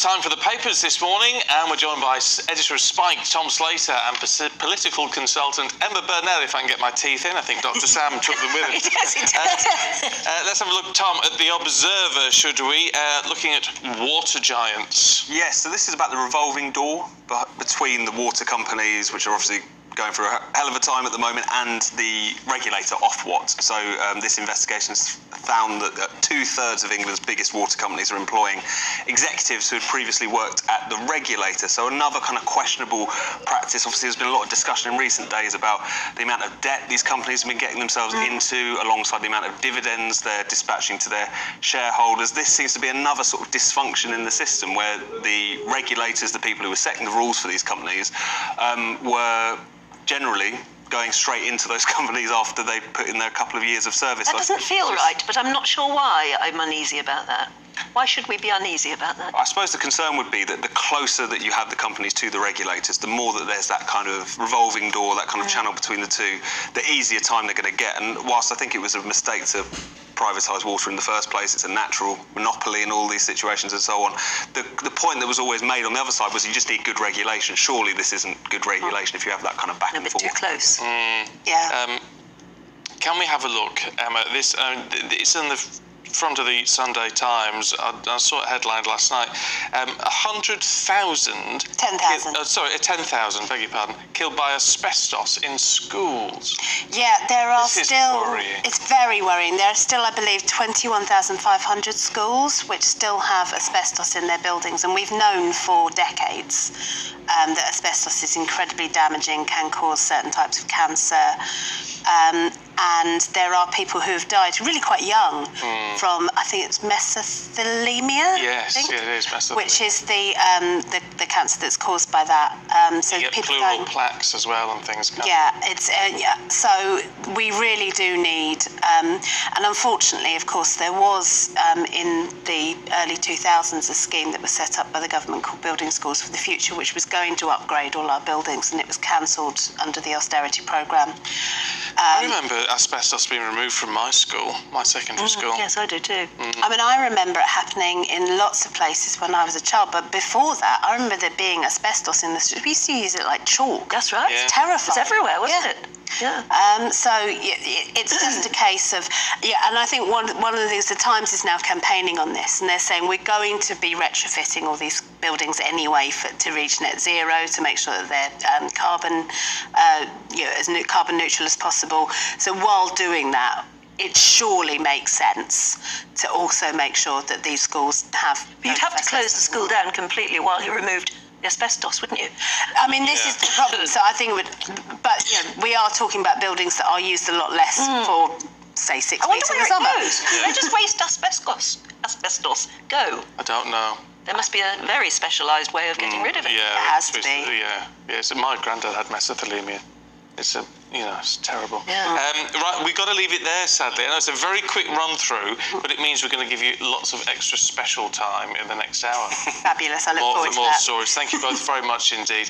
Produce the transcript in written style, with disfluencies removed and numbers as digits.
time for the papers this morning, and we're joined by editor of Spike, Tom Slater, and political consultant Emma Burnell, if I can get my teeth in. I think Dr. Sam took them with him. Yes, he does. Let's have a look, Tom, at The Observer, should we? Looking at water giants. Yes, so this is about the revolving door between the water companies, which are obviously going through a hell of a time at the moment, and the regulator Ofwat. So this investigation has found that 2/3 of England's biggest water companies are employing executives who had previously worked at the regulator. So another kind of questionable practice. Obviously, there's been a lot of discussion in recent days about the amount of debt these companies have been getting themselves into, alongside the amount of dividends they're dispatching to their shareholders. This seems to be another sort of dysfunction in the system, where the regulators, the people who were setting the rules for these companies, were generally going straight into those companies after they put in their couple of years of service. That doesn't feel right, but I'm not sure why I'm uneasy about that. Why should we be uneasy about that? I suppose the concern would be that the closer that you have the companies to the regulators, the more that there's that kind of revolving door, that kind of channel between the two, the easier time they're going to get. And whilst I think it was a mistake to privatise water in the first place, it's a natural monopoly in all these situations and so on. The point that was always made on the other side was you just need good regulation. Surely this isn't good regulation if you have that kind of back and forth. A bit too close. Yeah. Can we have a look, Emma? This it's in the front of the Sunday Times. I saw it headlined last night. 100,000... 10,000. 10,000, beg your pardon, killed by asbestos in schools. Yeah, there are This is still... worrying. It's very worrying. There are still, I believe, 21,500 schools which still have asbestos in their buildings, and we've known for decades that asbestos is incredibly damaging, can cause certain types of cancer, and there are people who have died really quite young from, I think it's mesothelioma. Yes, I think, it is mesothelioma. which is the cancer that's caused by that. So You get people pleural going, plaques as well and things. yeah, it's so we really do need, and unfortunately, of course, there was in the early 2000s a scheme that was set up by the government called Building Schools for the Future, which was going to upgrade all our buildings, and it was cancelled under the austerity programme. I remember asbestos being removed from my school, my secondary school. Yes, I do too. I mean, I remember it happening in lots of places when I was a child, but before that, I remember there being asbestos in the streets. We used to use it like chalk. That's right. Yeah. It's terrifying. It's everywhere, wasn't Yeah. it? Yeah. So it's just a case of, and I think one of the things, the Times is now campaigning on this, and they're saying we're going to be retrofitting all these buildings anyway to reach net zero, to make sure that they're carbon neutral as possible. So while doing that, it surely makes sense to also make sure that these schools have... You'd have to close the school down completely while you removed the asbestos, wouldn't you? I mean, this is the problem. So I think it would, but we are talking about buildings that are used a lot less for, say, 6 weeks in the summer. They just waste asbestos. Go. I don't know. There must be a very specialised way of getting rid of it. Yeah, It has to be. Yeah. So my granddad had mesothelioma. It's it's terrible. Yeah. Right, we've got to leave it there, sadly. I know it's a very quick run through, but it means we're going to give you lots of extra special time in the next hour. Fabulous. I look forward to more that. stories. Thank you both very much indeed.